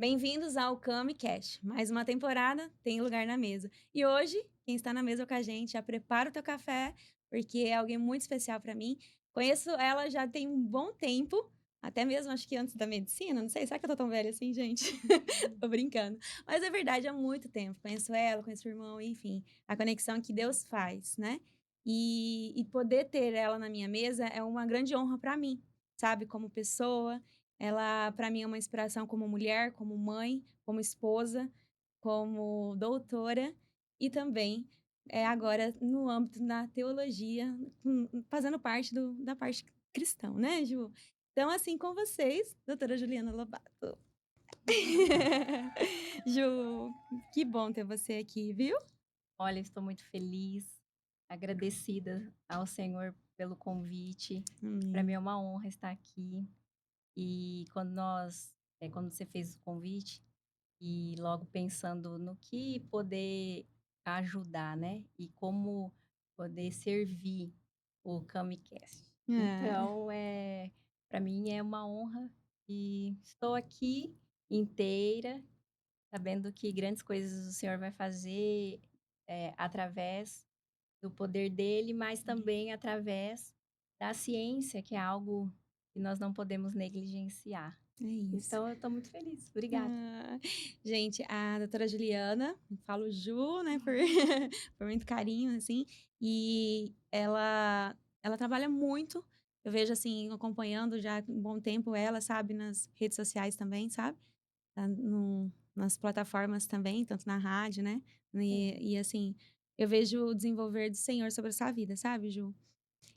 Bem-vindos ao CamiCast. Mais uma temporada, tem lugar na mesa. E hoje, quem está na mesa com a gente, já prepara o teu café, porque é alguém muito especial para mim. Conheço ela já tem um bom tempo, até mesmo acho que antes da medicina, não sei, será que eu tô tão velha assim, gente? Tô brincando. Mas é verdade, há muito tempo. Conheço ela, conheço o irmão, enfim, a conexão que Deus faz, né? E poder ter ela na minha mesa é uma grande honra para mim, sabe? Como pessoa, ela, para mim, é uma inspiração como mulher, como mãe, como esposa, como doutora e também, agora no âmbito da teologia, fazendo parte da parte cristã, né, Ju? Então, assim, com vocês, doutora Juliana Lobato. Ju, que bom ter você aqui, viu? Olha, estou muito feliz, agradecida ao Senhor pelo convite. Para mim é Amém. uma honra estar aqui. E quando você fez o convite, e logo pensando no que poder ajudar, né? E como poder servir o CamiCast. É, Então, para mim é uma honra e estou aqui inteira, sabendo que grandes coisas o Senhor vai fazer através do poder dele, mas também através da ciência, que é algo que nós não podemos negligenciar. é isso. Então eu estou muito feliz. Obrigada. Ah, gente, a doutora Juliana, falo Ju, né, por, por muito carinho, assim, e ela trabalha muito, eu vejo, assim, acompanhando já há um bom tempo ela, sabe, nas redes sociais também, sabe, nas plataformas também, tanto na rádio, né, Sim. e assim, eu vejo o desenvolver do Senhor sobre a sua vida, sabe, Ju?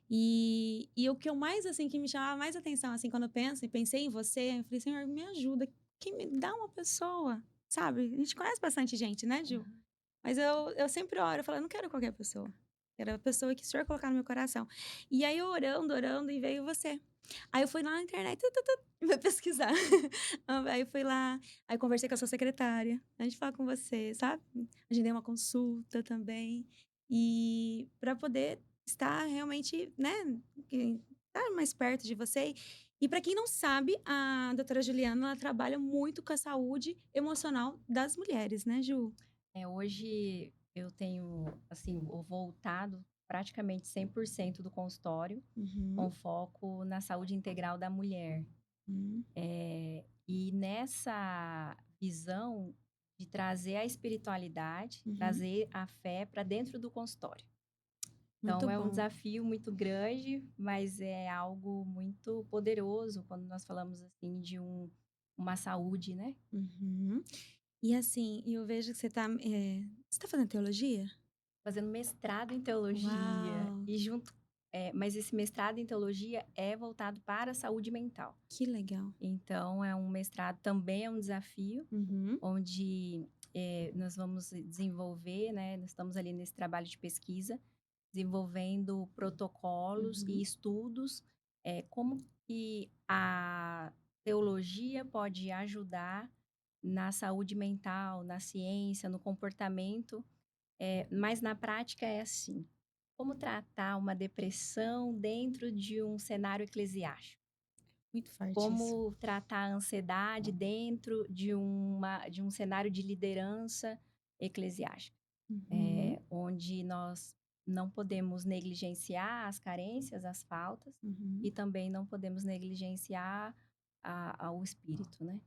E o que eu mais, assim, que me chamava mais atenção, assim, quando eu penso e pensei em você, eu falei: "Senhor, me ajuda, que me dá uma pessoa", sabe. A gente conhece bastante gente, né, Ju? Aham. Mas eu sempre oro, eu falo: "Eu não quero qualquer pessoa, quero a pessoa que o Senhor colocar no meu coração". E aí eu orando, orando e veio você. Aí eu fui lá na internet, fui pesquisar. Aí eu fui lá, aí conversei com a sua secretária, a gente fala com você, sabe. Agendei uma consulta também, e para poder estar realmente, né, estar mais perto de você. E para quem não sabe, a doutora Juliana, ela trabalha muito com a saúde emocional das mulheres, né, Ju? Hoje eu tenho, assim, o voltado praticamente 100% do consultório, Uhum, com foco na saúde integral da mulher. hum, E nessa visão de trazer a espiritualidade, uhum. trazer a fé para dentro do consultório. Muito Então é um bom. desafio muito grande, mas é algo muito poderoso quando nós falamos, assim, de uma saúde, né. Uhum. E assim, eu vejo que você tá fazendo teologia? Fazendo mestrado em teologia Uau, e mas esse mestrado em teologia é voltado para a saúde mental. que legal. Então é um mestrado, também é um desafio, Uhum, onde, nós vamos desenvolver, né, nós estamos ali nesse trabalho de pesquisa, desenvolvendo protocolos e uhum. estudos, como que a teologia pode ajudar na saúde mental, na ciência, no comportamento, mas na prática é assim: como tratar uma depressão dentro de um cenário eclesiástico? Muito forte isso. Como tratar a ansiedade dentro de um cenário de liderança eclesiástica? Uhum, Onde nós não podemos negligenciar as carências, as faltas, uhum. e também não podemos negligenciar o espírito, né.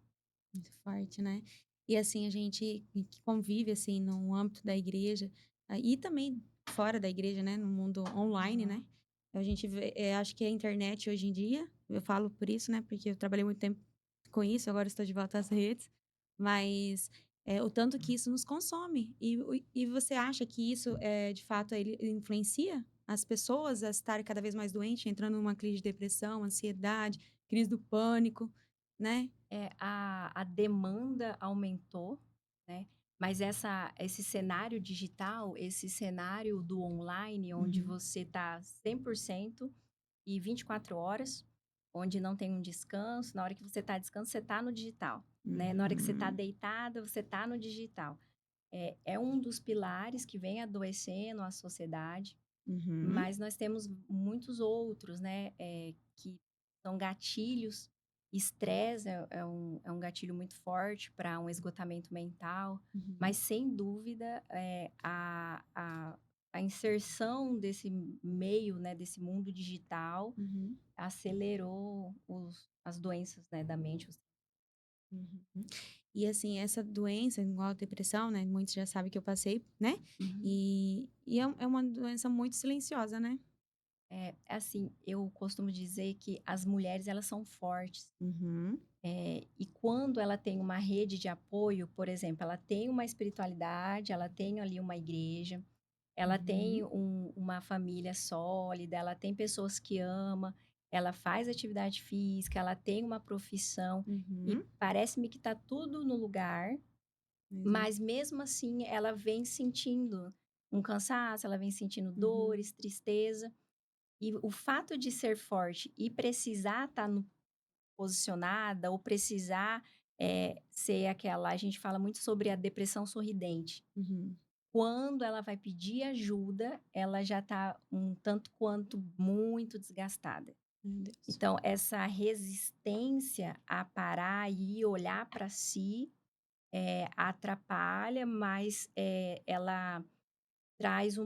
Muito forte, né. E assim, a gente que convive, assim, no âmbito da igreja, e também fora da igreja, né, no mundo online, né, Aham. a gente vê, acho que a internet hoje em dia, eu falo por isso, né, porque eu trabalhei muito tempo com isso, agora estou de volta às redes, mas, o tanto que isso nos consome. E você acha que isso, de fato, ele influencia as pessoas a estarem cada vez mais doentes, entrando numa crise de depressão, ansiedade, crise do pânico, né? A demanda aumentou, né, mas esse cenário digital, esse cenário do online, onde Uhum. você está 100% e 24 horas, onde não tem um descanso, na hora que você está descanso, você está no digital, né, na hora que você está Uhum, deitada, você está no digital. É um dos pilares que vem adoecendo a sociedade, uhum, mas nós temos muitos outros, né, que são gatilhos Estresse é um gatilho muito forte para um esgotamento mental, Uhum, mas sem dúvida, a inserção desse meio, né, desse mundo digital, uhum, acelerou as doenças, né, da mente. uhum. E assim, essa doença, igual a depressão, né, muitos já sabem que eu passei, né, Uhum. e é uma doença muito silenciosa, né. Assim, eu costumo dizer que as mulheres elas são fortes, Uhum, e quando ela tem uma rede de apoio, por exemplo, ela tem uma espiritualidade, ela tem ali uma igreja, ela tem uhum, uma família sólida, ela tem pessoas que ama, ela faz atividade física, ela tem uma profissão e uhum. parece-me que está tudo no lugar, Exato. mas mesmo assim ela vem sentindo um cansaço, ela vem sentindo Uhum, dores, tristeza. E o fato de ser forte e precisar estar posicionada ou precisar, ser aquela a gente fala muito sobre a depressão sorridente. uhum. Quando ela vai pedir ajuda, ela já está um tanto quanto muito desgastada. Meu Deus. Então essa resistência a parar e olhar para si, atrapalha, mas, ela traz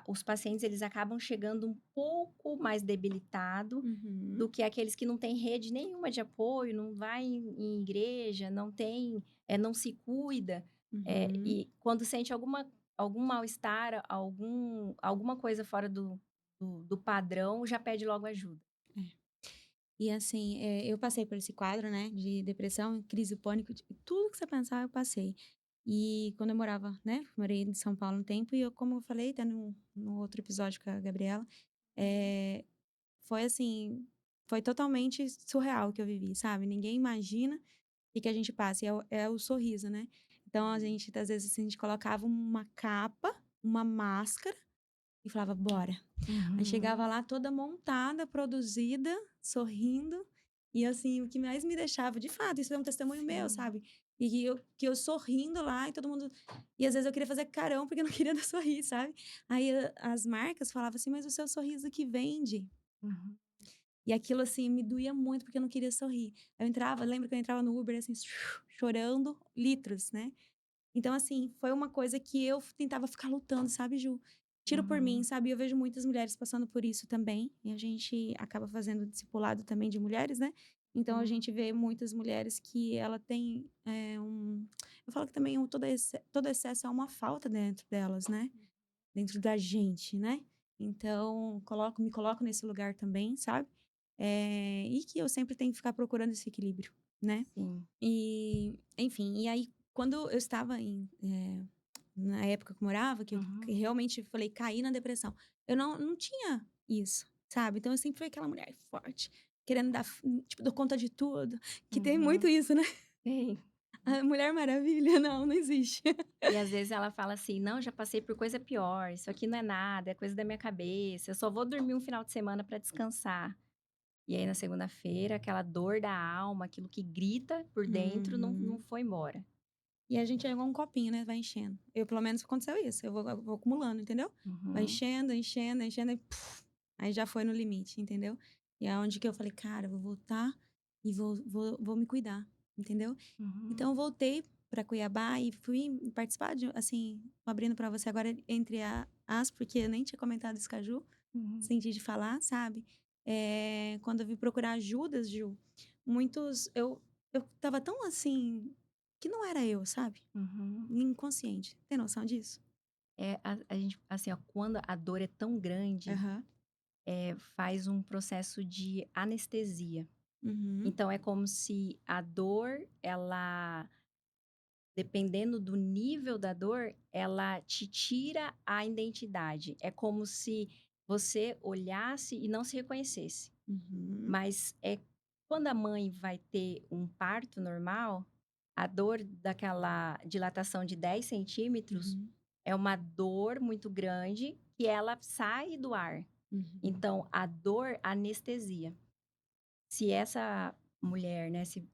os pacientes eles acabam chegando um pouco mais debilitado do Uhum, que aqueles que não têm rede nenhuma de apoio, não vai em igreja, não tem, não se cuida, uhum. e quando sente algum mal-estar, alguma coisa fora do padrão, já pede logo ajuda. É. E assim, eu passei por esse quadro, né, de depressão, crise, pânico, de tudo que você pensar eu passei. E quando eu morava, né, morei em São Paulo um tempo e eu, como eu falei até no outro episódio com a Gabriela, eh, foi assim, foi totalmente surreal o que eu vivi, sabe. Ninguém imagina o que que a gente passa, e é o sorriso, né. Então a gente, às vezes, assim, a gente colocava uma capa, uma máscara e falava: "Bora". Aí chegava Uhum. lá toda montada, produzida, sorrindo, e assim, o que mais me deixava de fato, isso é um testemunho meu, Sim. sabe, e que eu sorrindo lá e todo mundo e às vezes eu queria fazer carão, porque eu não queria dar sorrir, sabe. Aí as marcas falavam assim: "Mas o seu sorriso que vende". Uhum. E aquilo, assim, me doía muito, porque eu não queria sorrir. Eu entrava lembro que eu entrava no Uber, assim, chorando litros, né. Então, assim, foi uma coisa que eu tentava ficar lutando, sabe, Ju? Tiro por mim, Uhum. sabe? Eu vejo muitas mulheres passando por isso também, e a gente acaba fazendo discipulado também de mulheres, né? Então a Uhum. gente vê muitas mulheres que ela tem eu falo que também todo excesso é uma falta dentro delas, né? Dentro da gente, né? Então, me coloco nesse lugar também, sabe? E que eu sempre tenho que ficar procurando esse equilíbrio, né? Sim. E, enfim, e aí quando eu estava na época que eu morava, que Uhum. realmente falei, caí na depressão, eu não tinha isso, sabe. Então eu sempre fui aquela mulher forte, querendo tipo, dou conta de tudo, que tem muito Uhum. isso, né. Sim. A Mulher Maravilha, não existe. E às vezes ela fala assim: "Não, já passei por coisa pior, isso aqui não é nada, é coisa da minha cabeça, eu só vou dormir um final de semana para descansar". E aí na segunda-feira, aquela dor da alma, aquilo que grita por dentro não Uhum. foi embora. E a gente é igual um copinho, né, vai enchendo. Eu, pelo menos, aconteceu isso, eu vou acumulando, entendeu. Vai Uhum, enchendo, enchendo, enchendo e aí já foi no limite, entendeu. E é onde que eu falei: "Cara, eu vou voltar e vou me cuidar", entendeu. uhum, Então eu voltei para Cuiabá e fui participar de assim, tô abrindo para você agora entre porque eu nem tinha comentado isso com a Ju, uhum, senti de falar, sabe. Quando eu vim procurar ajudas, Ju, muitos eu estava tão assim, que não era eu, sabe. uhum. Inconsciente. Tem noção disso? A gente assim, ó, quando a dor é tão grande, Aham. faz um processo de anestesia. Uhum. Então é como se a dor, ela dependendo do nível da dor, ela te tira a identidade. É como se você olhasse e não se reconhecesse. Uhum. Mas é quando a mãe vai ter um parto normal, a dor daquela dilatação de 10 cm Uhum. é uma dor muito grande que ela sai do ar. Uhum. Então a dor anestesia. Se essa mulher, né, se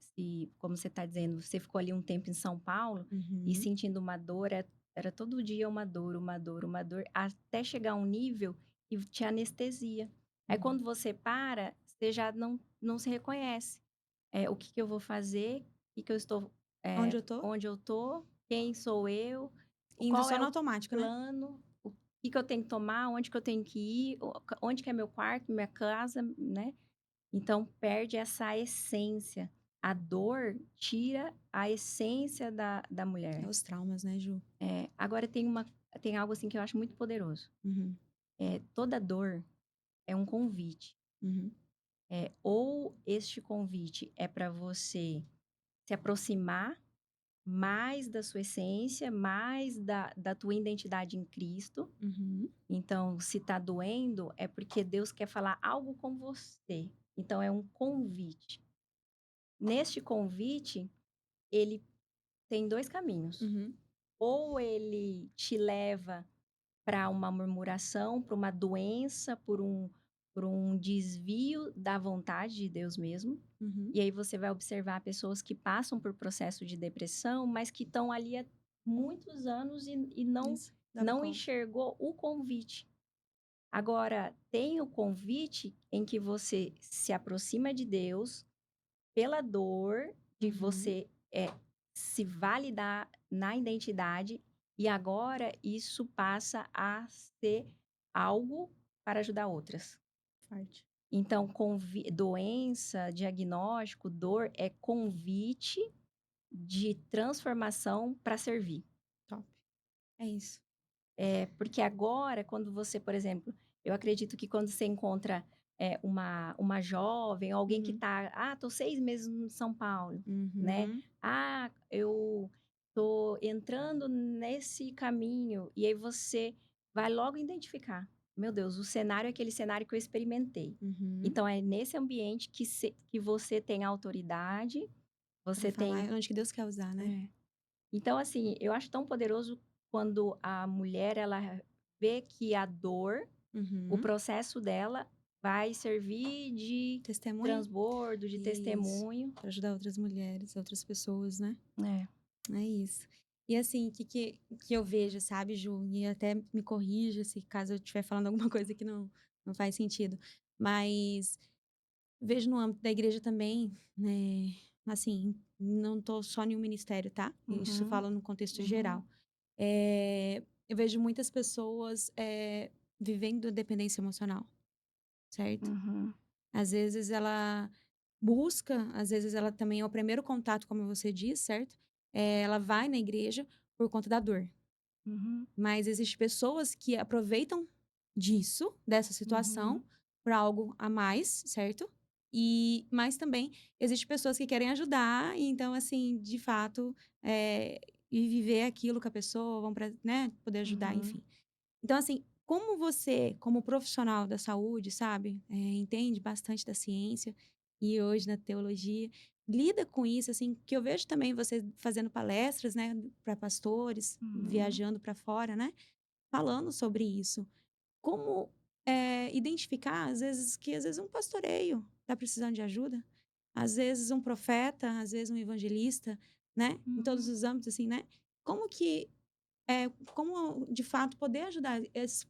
como você está dizendo, você ficou ali um tempo em São Paulo e Uhum. sentindo uma dor, era todo dia uma dor, uma dor, uma dor, até chegar a um nível que te anestesia. Aí Uhum. quando você para, você já não se reconhece. o que que eu vou fazer, o que que eu estou, Onde eu tô? onde eu tô, quem sou eu, Indo qual só é no o automático, né? plano, o que que eu tenho que tomar, onde que eu tenho que ir, onde que é meu quarto, minha casa, né. Então perde essa essência. A dor tira a essência da É mulher. os traumas, né, Ju? Agora tem algo, assim, que eu acho muito poderoso. Uhum, Toda dor é um convite. uhum, Ou este convite é para você se aproximar mais da sua essência, mais da tua identidade em Cristo. uhum. Então, se tá doendo, é porque Deus quer falar algo com você. Então é um convite. Neste convite, ele tem 2 caminhos. Uhum, Ou ele te leva para uma murmuração, para uma doença, por um desvio da vontade de Deus mesmo. uhum. E aí você vai observar pessoas que passam por processo de depressão, mas que estão ali há muitos anos e não Isso, dava não conta. enxergou o convite. Agora, tem o convite em que você se aproxima de Deus pela dor de Uhum. você, se validar na identidade, e agora isso passa a ser algo para ajudar outras. Forte. Então doença, diagnóstico, dor é convite de transformação para servir. Top. É isso. Porque agora quando você, por exemplo, eu acredito que quando você encontra, uma jovem, alguém que Uhum, tá: "Ah, tô 6 meses em São Paulo", né. uhum. "Ah, eu tô entrando nesse caminho", e aí você vai logo identificar: "Meu Deus, o cenário é aquele cenário que eu experimentei". Uhum. Então é nesse ambiente que você tem autoridade, Pra você falar tem onde que Deus quer usar, né? é. Então, assim, eu acho tão poderoso quando a mulher ela vê que a dor, o Uhum. processo dela vai servir de Testemunho? transbordo, de Isso. testemunho. Pra ajudar outras mulheres, outras pessoas, né? É. É isso. E assim, o que eu vejo, sabe, Ju, e até me corrija se caso eu estiver falando alguma coisa que não faz sentido, mas vejo no âmbito da igreja também, né, assim, não tô só em um ministério, tá? Isso Uhum, falo no contexto uhum, geral. Eu vejo muitas pessoas, vivendo dependência emocional, certo? uhum, Às vezes ela busca, às vezes ela também é o primeiro contato, como você diz, certo? Ela vai na igreja por conta da dor. uhum, Mas existem pessoas que aproveitam disso, dessa situação, uhum, para algo a mais, certo? Mas também existem pessoas que querem ajudar, e então, assim, de fato, e viver aquilo com a pessoa, vão para, né, poder ajudar, uhum, enfim. Então, assim, como você, como profissional da saúde, sabe, entende bastante da ciência e hoje na teologia, lida com isso, assim, que eu vejo também você fazendo palestras, né, para pastores, uhum, viajando para fora, né, falando sobre isso. Como identificar, às vezes um pastoreio está precisando de ajuda, às vezes um profeta, às vezes um evangelista, né, em todos uhum, os âmbitos, assim, né. Como que como de fato poder ajudar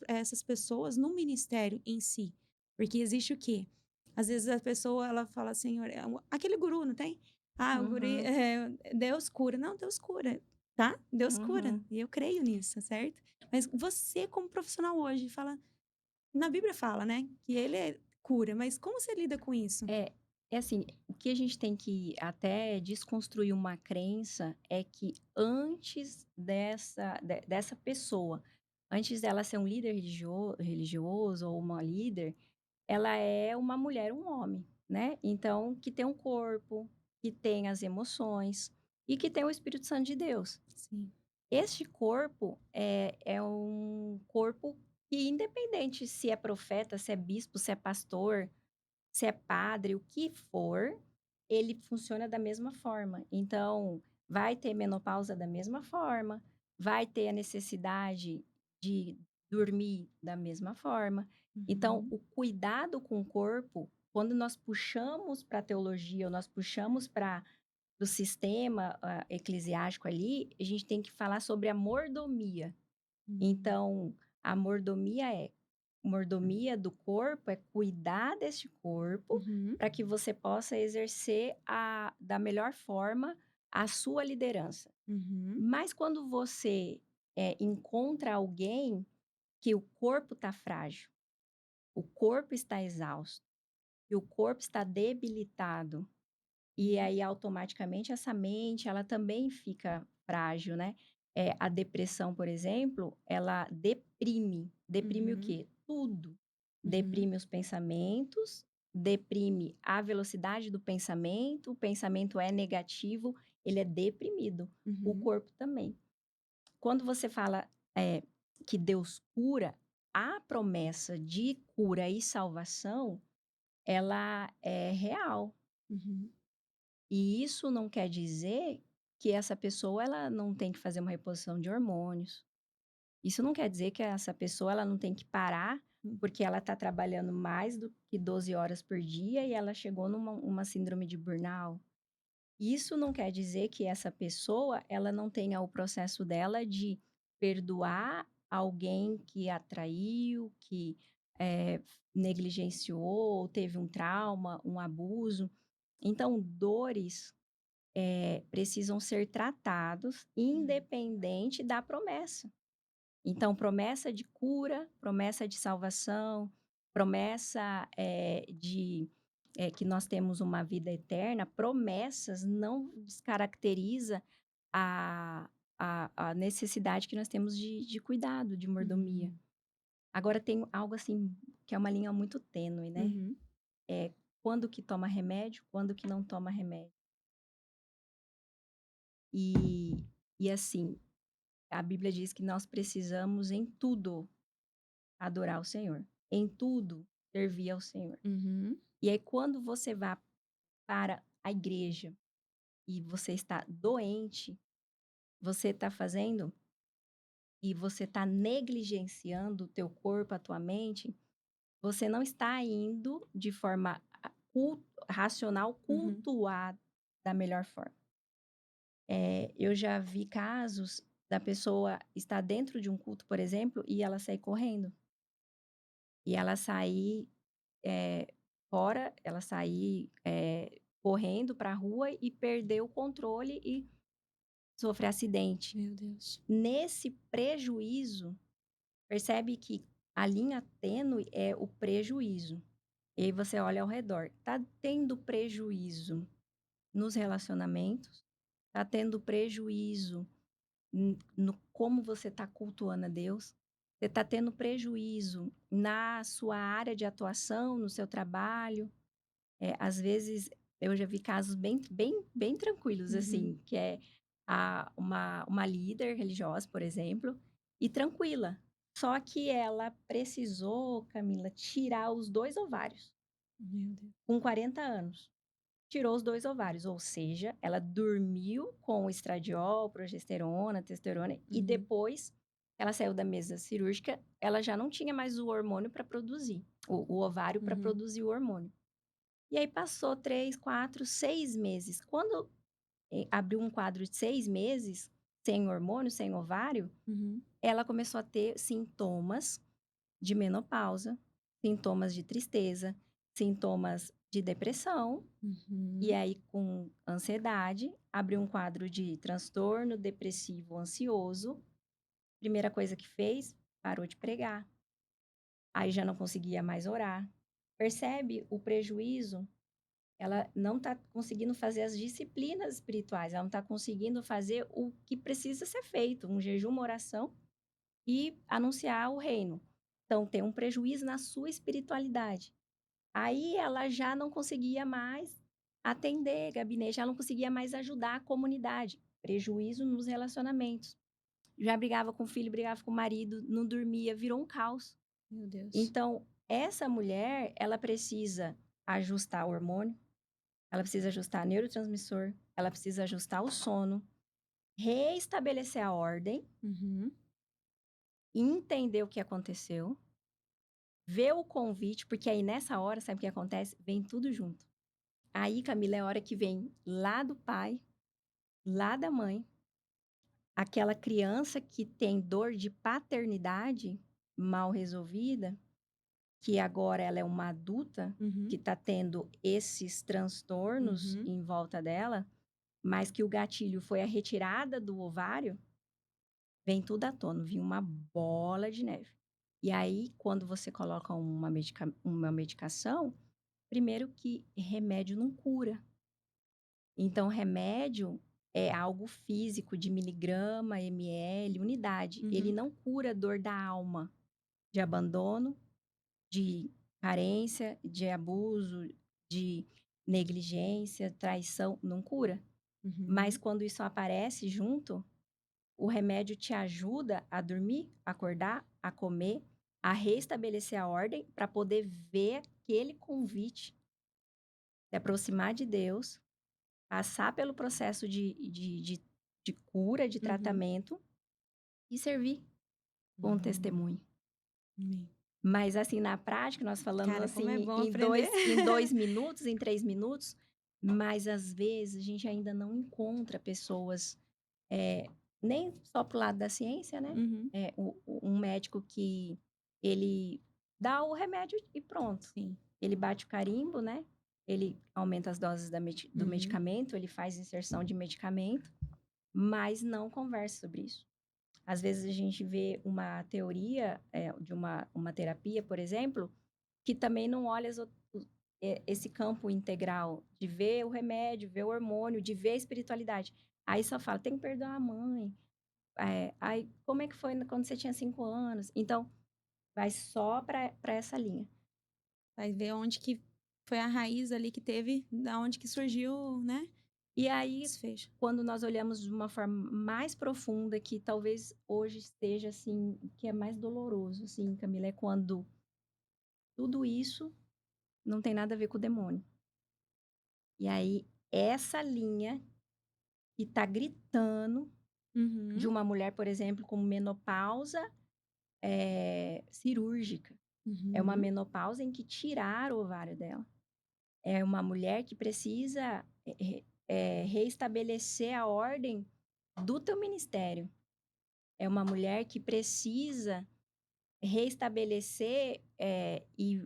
essas pessoas no ministério em si. Porque existe o quê? Às vezes a pessoa ela fala: "Senhor", aquele guru, não tem? "Ah, o guri uhum, Deus cura". Não, Deus cura, tá? Deus cura, uhum. e eu creio nisso, certo? Mas você como profissional hoje fala na Bíblia fala, né, que ele cura, mas como você lida com isso? É, é assim, o que a gente tem que até desconstruir uma crença é que antes dessa pessoa, antes dela ser um líder religioso ou uma líder, ela é uma mulher, um homem, né. Então, que tem um corpo, que tem as emoções e que tem o Espírito Santo de Deus. Sim. Este corpo é um corpo que independente se é profeta, se é bispo, se é pastor, se é padre, o que for, ele funciona da mesma forma. Então, vai ter menopausa da mesma forma, vai ter a necessidade de dormir da mesma forma. Então, Uhum, o cuidado com o corpo, quando nós puxamos para a teologia, ou nós puxamos para o sistema, eclesiástico ali, a gente tem que falar sobre a mordomia. hum, Então, a mordomia é mordomia do corpo é cuidar deste corpo Uhum, para que você possa exercer da melhor forma a sua liderança. uhum, Mas quando você, encontra alguém que o corpo está frágil, o corpo está exausto e o corpo está debilitado, e uhum, aí automaticamente essa mente ela também fica frágil, né. A depressão, por exemplo, ela deprime. Deprime o uhum, quê? Tudo. uhum, Deprime os pensamentos, deprime a velocidade do pensamento, o pensamento é negativo, ele é deprimido. O uhum, corpo também. Quando você fala, que Deus cura, a promessa de cura e salvação, ela é real. uhum, E isso não quer dizer que essa pessoa ela não tem que fazer uma reposição de hormônios. Isso não quer dizer que essa pessoa ela não tem que parar, hum, porque ela está trabalhando mais do que 12 horas por dia e ela chegou numa uma síndrome de burnout. Isso não quer dizer que essa pessoa ela não tenha o processo dela de perdoar alguém que a traiu, que, negligenciou ou teve um trauma, um abuso. Então dores precisam ser tratados uhum, independente da promessa. Então, promessa de cura, promessa de salvação, promessa, que nós temos uma vida eterna, promessas não descaracteriza a a necessidade que nós temos de cuidado, de mordomia. uhum, Agora tem algo, assim, que é uma linha muito tênue, né, uhum, é quando que toma remédio, quando que não toma remédio. E assim, a Bíblia diz que nós precisamos em tudo adorar o Senhor, em tudo servir ao Senhor. uhum, E aí quando você vai para a igreja e você está doente, você está fazendo e você está negligenciando o teu corpo, a tua mente, você não está indo de forma racional uhum, cultuar da melhor forma. Eu já vi casos da pessoa estar dentro de um culto, por exemplo, e ela sair correndo. E ela sair, fora, ela sair, correndo para a rua e perder o controle e sofrer acidente. meu Deus. Nesse prejuízo, percebe que a linha tênue é o prejuízo. E aí você olha ao redor, tá tendo prejuízo nos relacionamentos, tá tendo prejuízo no como você está cultuando a Deus, você está tendo prejuízo na sua área de atuação, no seu trabalho. Às vezes, eu já vi casos bem tranquilos, Uhum, assim, que é uma líder religiosa, por exemplo, e tranquila. Só que ela precisou, Camila, tirar os 2 ovários, meu Deus. com 40 anos. Tirou os 2 ovários, ou seja, ela dormiu com o estradiol, progesterona, testosterona e Uhum, depois ela saiu da mesa cirúrgica, ela já não tinha mais o hormônio para produzir, o ovário para uhum, produzir o hormônio. E aí passou 3, 4, 6 meses. Quando, abriu um quadro de 6 meses, sem hormônio, sem ovário, uhum, ela começou a ter sintomas de menopausa, sintomas de tristeza, sintomas de depressão, e uhum, aí com ansiedade, abriu um quadro de transtorno depressivo ansioso. Primeira coisa que fez, parou de pregar. Aí já não conseguia mais orar. Percebe o prejuízo? Ela não está conseguindo fazer as disciplinas espirituais, ela não está conseguindo fazer o que precisa ser feito, um jejum, uma oração e anunciar o reino. Então tem um prejuízo na sua espiritualidade. Aí ela já não conseguia mais atender gabinete, ela não conseguia mais ajudar a comunidade. Prejuízo nos relacionamentos. Já brigava com o filho, brigava com o marido, não dormia, virou um caos. meu Deus. Então, essa mulher, ela precisa ajustar o hormônio, ela precisa ajustar neurotransmissor, ela precisa ajustar o sono, reestabelecer a ordem, Uhum, entender o que aconteceu, ver o convite, porque aí nessa hora, sabe o que acontece? Vem tudo junto. Aí, Camila, é a hora que vem lá do pai, lá da mãe, aquela criança que tem dor de paternidade mal resolvida, que agora ela é uma adulta, que Uhum. tá tendo esses transtornos Uhum. em volta dela, mas que o gatilho foi a retirada do ovário, vem tudo à tona, vem uma bola de neve. E aí, quando você coloca uma medicação, primeiro que remédio não cura. Então, remédio é algo físico de miligrama, ml, unidade. Ele Uhum. não cura a dor da alma, de abandono, de carência, de abuso, de negligência, traição, não cura. Mas Uhum. quando isso aparece junto, o remédio te ajuda a dormir, acordar, a comer, a restabelecer a ordem para poder ver aquele convite, se aproximar de Deus, passar pelo processo de cura, de Uhum. tratamento e servir com Hum. testemunho. Amém. Mas, assim, na prática, nós falamos, Cara, como é assim, bom em aprender. 2 minutos, em 3 minutos, mas às vezes a gente ainda não encontra pessoas, eh, nem só para o lado da ciência, né, Uhum. um médico que ele dá o remédio e pronto. Sim. Ele bate o carimbo, né, ele aumenta as doses do Uhum. medicamento, ele faz inserção de medicamento, mas não conversa sobre isso. Às vezes a gente vê uma teoria, de uma terapia, por exemplo, que também não olha esse campo integral de ver o remédio, ver o hormônio, de ver a espiritualidade. Aí só fala: "Tem que perdoar a mãe". Aí: "Como é que foi quando você tinha 5 anos?". Então, vai só para essa linha. Vai ver onde que foi a raiz ali que teve, da onde que surgiu, né, E aí, desfecho. quando nós olhamos de uma forma mais profunda, que talvez hoje esteja, assim, o que é mais doloroso, assim, Camila, é quando tudo isso não tem nada a ver com o demônio. E aí, essa linha que tá gritando de Uhum. uma mulher, por exemplo, com menopausa, cirúrgica. É uma Uhum. menopausa em que tiraram o ovário dela. É uma mulher que precisa, reestabelecer a ordem do teu ministério. É uma mulher que precisa reestabelecer, e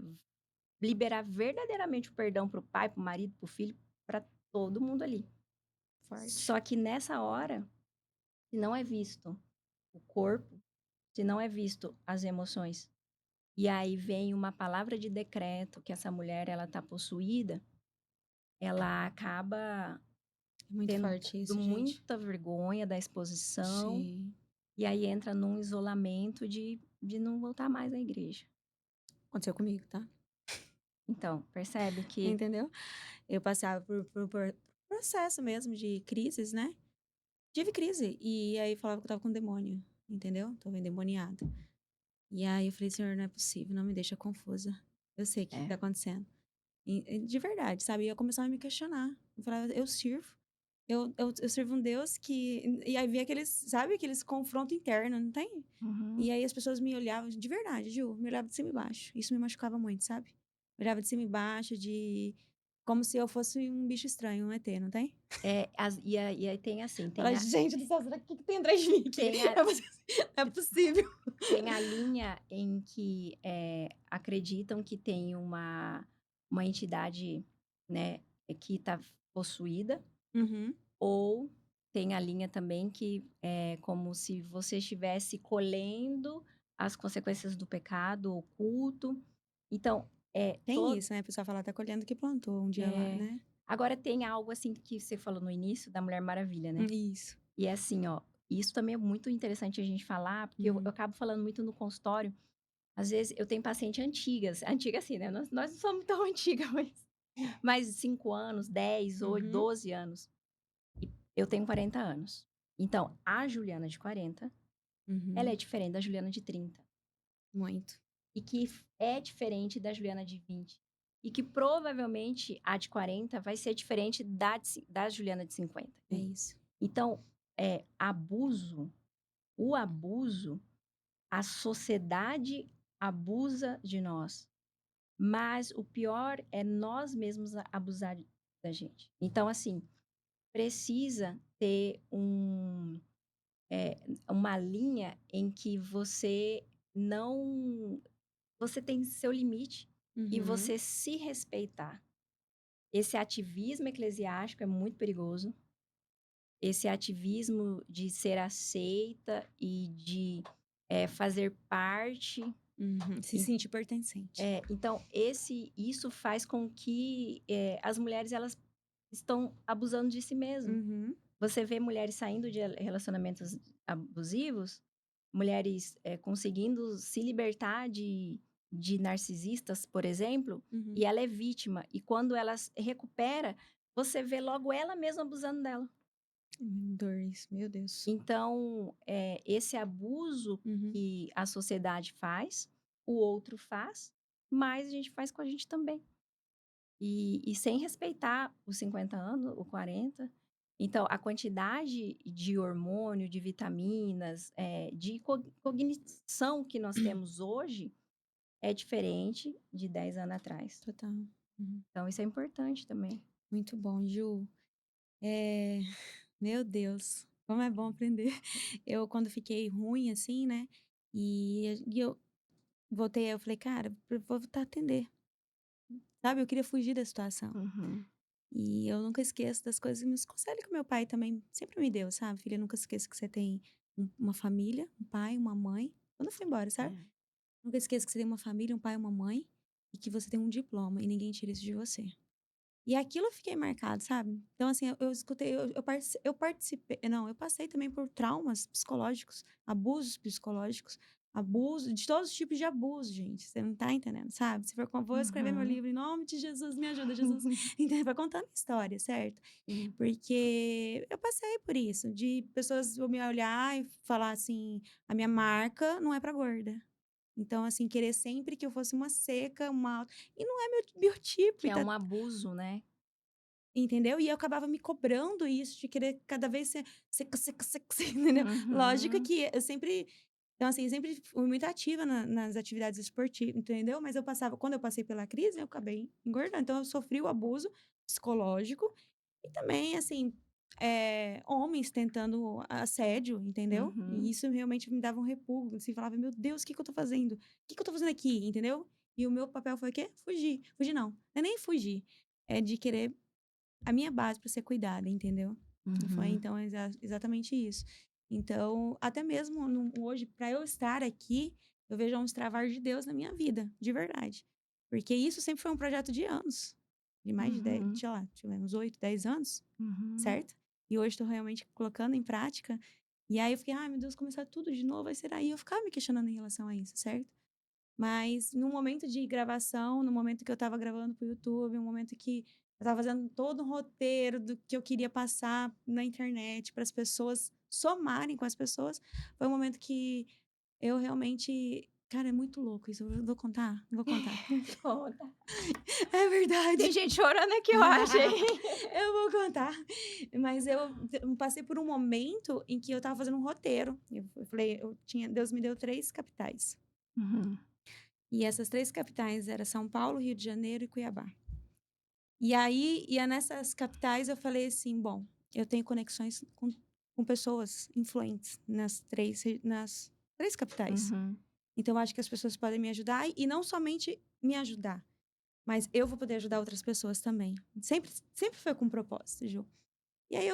liberar verdadeiramente o perdão para o pai, para o marido, para o filho, para todo mundo ali. Forte. Só que nessa hora, se não é visto o corpo, se não é visto as emoções, e aí vem uma palavra de decreto que essa mulher ela tá possuída, ela acaba É muito tendo forte isso, gente. muita vergonha da exposição, Sim. e aí entra num isolamento de não voltar mais à igreja. Aconteceu comigo, tá. Então, percebe que Entendeu? Eu passava por processo mesmo de crises, né. Tive crise, e aí falava que eu estava com demônio, entendeu? Estava endemoniada. E aí eu falei: "Senhor, não é possível, não me deixa confusa. Eu sei o que que tá é, acontecendo". E de verdade, sabe, e eu começava a me questionar. Eu falava: "Eu sirvo, eu sirvo um Deus que". E aí vinha aqueles, sabe, aqueles confronto interno, não tem? E uhum. aí as pessoas me olhavam de verdade, Ju, me olhavam de cima e baixo. Isso me machucava muito, sabe? Me olhava de cima e baixo, de como se eu fosse um bicho estranho, um ET, não tem? E aí tem assim, Fala: "Gente do céu, será que tem atrás de mim aqui? tem a Não é possível". tem a linha em que, acreditam que tem uma entidade, né, que está possuída, Uhum. ou tem a linha também que é como se você estivesse colhendo as consequências do pecado oculto. Então, é Tem todo isso, né, a pessoa fala: "Tá colhendo o que plantou um dia lá", é. né. Agora tem algo, assim, que você falou no início da Mulher Maravilha, né. Isso. E é assim, ó, isso também é muito interessante a gente falar, porque eu Uhum. acabo falando muito no consultório. Às vezes eu tenho paciente antigas, antiga assim, né, nós não somos tão antiga, mas 5 anos, 10, 8, Uhum. 12 anos. E eu tenho 40 anos. Então, a Juliana de 40, ela é Uhum. diferente da Juliana de 30, Muito. e que é diferente da Juliana de 20, e que provavelmente a de 40 vai ser diferente da Juliana de 50. É isso. Então, abuso, o abuso, a sociedade abusa de nós. Mas o pior é nós mesmos abusar da gente. Então, assim, precisa ter uma linha em que você não você tem seu limite e Uhum, você se respeitar. Esse ativismo eclesiástico é muito perigoso. Esse ativismo de ser aceita e de, fazer parte. uhum. Se En sentir pertencente. então isso faz com que, as mulheres elas estão abusando de si mesmo. Uhum, Você vê mulheres saindo de relacionamentos abusivos, mulheres, conseguindo se libertar de narcisistas, por exemplo, uhum. e ela é vítima. E quando ela se recupera, você vê logo ela mesma abusando dela. Dor isso, meu Deus. Então, esse abuso Uhum. que a sociedade faz, o outro faz, mas a gente faz com a gente também. E sem respeitar os 50 anos, o 40. Então, a quantidade de hormônio, de vitaminas, de cognição que nós temos hoje é diferente de 10 anos atrás. Total. Uhum. Então, isso é importante também. Muito bom, Ju. Eh, meu Deus, como é bom aprender. Eu quando fiquei ruim, assim, né, e eu voltei, eu falei: "Cara, eu vou voltar a atender", sabe, eu queria fugir da situação. Uhum. E eu nunca esqueço das coisas e os conselhos que meu pai também sempre me deu, sabe: "Filha, nunca esqueça que você tem uma família, um pai, uma mãe", quando eu fui embora, sabe. É. "Nunca esqueça que você tem uma família, um pai, uma mãe, e que você tem um diploma e ninguém tira isso de você". E aquilo eu fiquei marcado, sabe. Então, assim, eu escutei, eu participei não, eu passei também por traumas psicológicos, abusos psicológicos, abuso de todos os tipos de abuso, gente, você não tá entendendo, sabe. Se for com vou escrever meu Uhum. livro em nome de Jesus, me ajuda, Jesus, entendeu, pra contar a minha história, certo. Sim. Porque eu passei por isso, de pessoas me olhar e falar assim: "A minha marca não é pra gorda". Então, assim, querer sempre que eu fosse uma seca, uma e não é meu biotipo Que e é tá. um abuso, né. Entendeu? E eu acabava me cobrando isso, de querer cada vez ser seca, seca, seca, seca, entendeu? Lógico Uhum. que eu sempre então, assim, eu sempre fui muito ativa nas atividades esportivas, entendeu? Mas quando eu passei pela crise, eu acabei engordando. Então eu sofri o abuso psicológico e também, assim, homens tentando assédio, entendeu? E Uhum. isso realmente me dava um repúdio, assim, falava: "Meu Deus, o que que eu tô fazendo? O que que eu tô fazendo aqui?", entendeu? E o meu papel foi o quê? Fugir. Fugir não, não é nem fugir, é de querer a minha base para ser cuidada, entendeu? E foi Uhum. então exatamente isso. Então, até mesmo hoje, para eu estar aqui, eu vejo um extravar de Deus na minha vida, de verdade. Porque isso sempre foi um projeto de anos, de mais de 10, Uhum. sei lá, tivemos 8, 10 anos, Uhum. certo? E hoje estou realmente colocando em prática. E aí eu fiquei: "Ai, meu Deus, começar tudo de novo, vai ser aí?" Eu ficava me questionando em relação a isso, certo? Mas no momento de gravação, no momento que eu estava gravando para o YouTube, no momento que eu estava fazendo todo um roteiro do que eu queria passar na internet para as pessoas somarem com as pessoas, foi um momento que eu realmente cara, é muito louco isso, eu vou contar? Não vou contar. Conta. É Tem verdade. gente chorando aqui, eu acho, hein. Eu vou contar. Mas eu passei por um momento em que eu estava fazendo um roteiro, eu falei eu tinha Deus me deu 3 capitais. Uhum. E essas 3 capitais era São Paulo, Rio de Janeiro e Cuiabá. E aí, nessas capitais eu falei assim: "Bom, eu tenho conexões com pessoas influentes nas 3 capitais. Uhum. Então eu acho que as pessoas podem me ajudar e não somente me ajudar, mas eu vou poder ajudar outras pessoas também". Sempre foi com propósito, Ju. E aí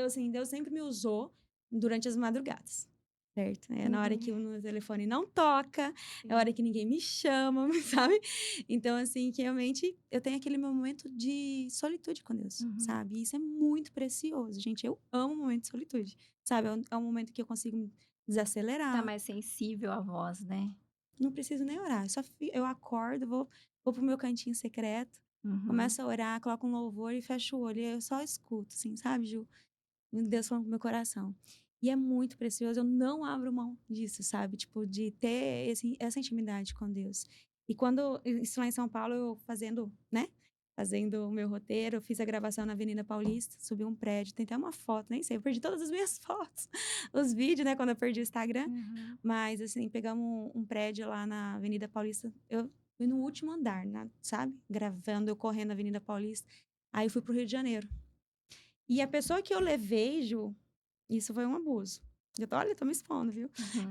assim, Deus sempre me usou durante as madrugadas, certo? É na hora Uhum. que o meu telefone não toca, é a hora Sim. que ninguém me chama, sabe? Então, assim, que realmente eu tenho aquele meu momento de solitude com Deus, Uhum. sabe? E isso é muito precioso, gente. Eu amo o momento de solitude, sabe? É um momento que eu consigo me Tá desacelerar, mais sensível à voz, né. não preciso nem orar, eu acordo, vou pro meu cantinho secreto, Uhum. começo a orar, coloco um louvor e fecho o olho, e eu só escuto, assim, sabe, Ju? Deus falando com o meu coração. E é muito precioso, eu não abro mão disso, sabe, tipo, de ter essa intimidade com Deus. E quando isso lá em São Paulo, eu fazendo, né, fazendo o meu roteiro, eu fiz a gravação na Avenida Paulista, subi um prédio, tem até uma foto, nem sei, eu perdi todas as minhas fotos, os vídeos, né, quando eu perdi o Instagram, Uhum. mas, assim, pegamos um prédio lá na Avenida Paulista, eu fui no último andar, sabe, gravando, eu correndo na Avenida Paulista, aí eu fui para o Rio de Janeiro. E a pessoa que eu levei, Ju, isso foi um abuso. Olha, eu tô me expondo, viu. Uhum.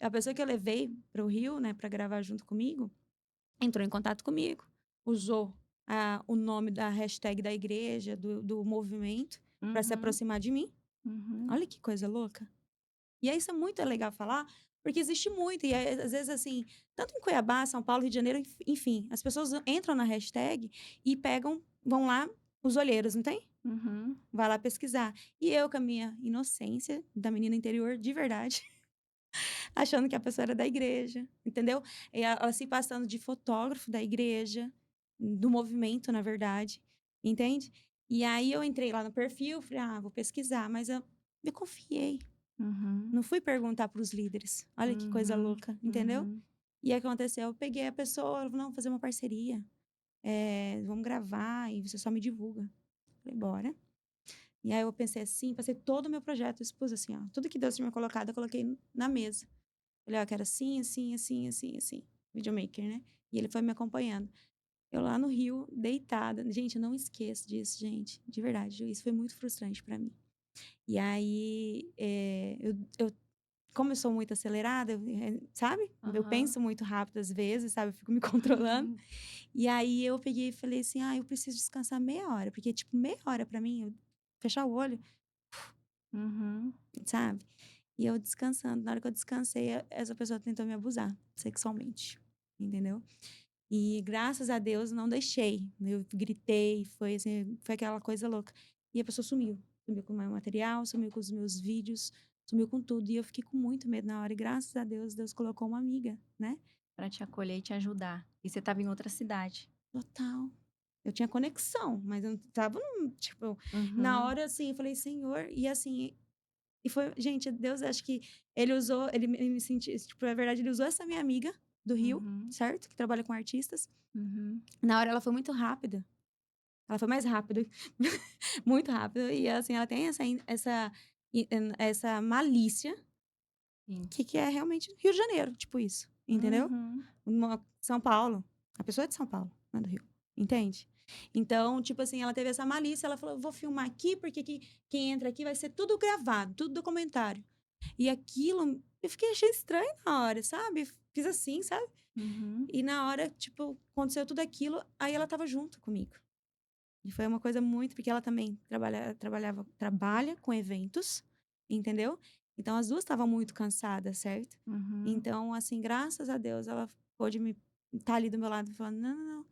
A pessoa que eu levei para o Rio, né, pra gravar junto comigo, entrou em contato comigo, usou o nome da hashtag da igreja, do movimento, para se Uhum. aproximar de mim. Uhum. Olha que coisa louca. E aí isso é muito legal falar, porque existe muito, e às vezes, assim, tanto em Cuiabá, São Paulo, Rio de Janeiro, enfim, as pessoas entram na hashtag e pegam vão lá os olheiros, não tem? Uhum. Vai lá pesquisar. E eu, com a minha inocência da menina interior de verdade, achando que a pessoa era da igreja, entendeu? E ela se passando de fotógrafo da igreja, do movimento, na verdade, entende? E aí eu entrei lá no perfil, falei: "Ah, vou pesquisar", mas eu me confiei. Uhum. Não fui perguntar para os líderes. Olha que coisa Uhum. louca, entendeu? Uhum. E aí o que aconteceu? Eu peguei a pessoa, ela falou: "Não, vamos fazer uma parceria. Vamos gravar e você só me divulga". Falei: "Bora". E aí eu pensei assim, passei todo o meu projeto, expus assim, ó, tudo que Deus tinha me colocado, eu coloquei na mesa. Falei: "Ó, eu quero assim, assim, assim, assim, assim". Videomaker, né? E ele foi me acompanhando. Eu lá no Rio, deitada. Gente, eu não esqueço disso, gente, de verdade. Isso foi muito frustrante pra mim. E aí, eu como eu sou muito acelerada, sabe? Eu Aham. penso muito rápido às vezes, sabe? Eu fico me controlando. E aí eu peguei e falei assim: "Ah, eu preciso descansar meia hora", porque, tipo, meia hora pra mim, eu fechar o olho, Uhum. sabe? E eu descansando, na hora que eu descansei, essa pessoa tentou me abusar sexualmente, entendeu? E graças a Deus não deixei. Eu gritei, foi assim, foi aquela coisa louca. E a pessoa sumiu. Sumiu com o meu material, sumiu com os meus vídeos, sumiu com tudo. E eu fiquei com muito medo na hora. E graças a Deus, Deus colocou uma amiga, né? Pra te acolher e te ajudar. E você estava em outra cidade. Total. Eu tinha conexão, mas eu não tava, tipo, na Uhum. hora assim, eu falei, Senhor, e assim, e foi, gente, Deus, acho que ele usou, ele me senti, tipo, na verdade, ele usou essa minha amiga do Rio, Uhum. certo? Que trabalha com artistas. Uhum. Na hora ela foi muito rápida. Ela foi mais rápida, muito rápida, e assim, ela tem essa malícia Sim. que é realmente Rio de Janeiro, tipo isso, entendeu? Uhum. São Paulo, a pessoa é de São Paulo, não é do Rio, entende? Então, tipo assim, ela teve essa malícia, ela falou: "Vou filmar aqui, porque quem entra aqui vai ser tudo gravado, tudo documentário". E aquilo, eu fiquei achei estranho na hora, sabe? Fiz assim, sabe? Uhum. E na hora, tipo, aconteceu tudo aquilo, aí ela estava junto comigo. E foi uma coisa muito porque ela também trabalha com eventos, entendeu? Então as 2 estavam muito cansadas, certo? Uhum. Então, assim, graças a Deus ela pôde me estar ali do meu lado falando: "Não, não,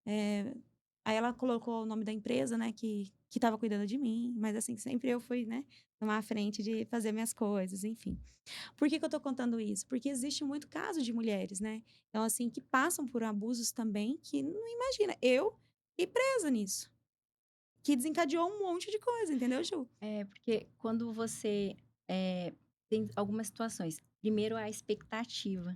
não". Aí ela colocou o nome da empresa, né, que estava cuidando de mim, mas assim, sempre eu fui, né, tomar a frente de fazer minhas coisas, enfim. Por que que eu tô contando isso? Porque existe muito caso de mulheres, né, então assim, que passam por abusos também que não imagina. Eu fiquei presa nisso. Que desencadeou um monte de coisa, entendeu, Ju? É, porque quando você, tem algumas situações. Primeiro, a expectativa.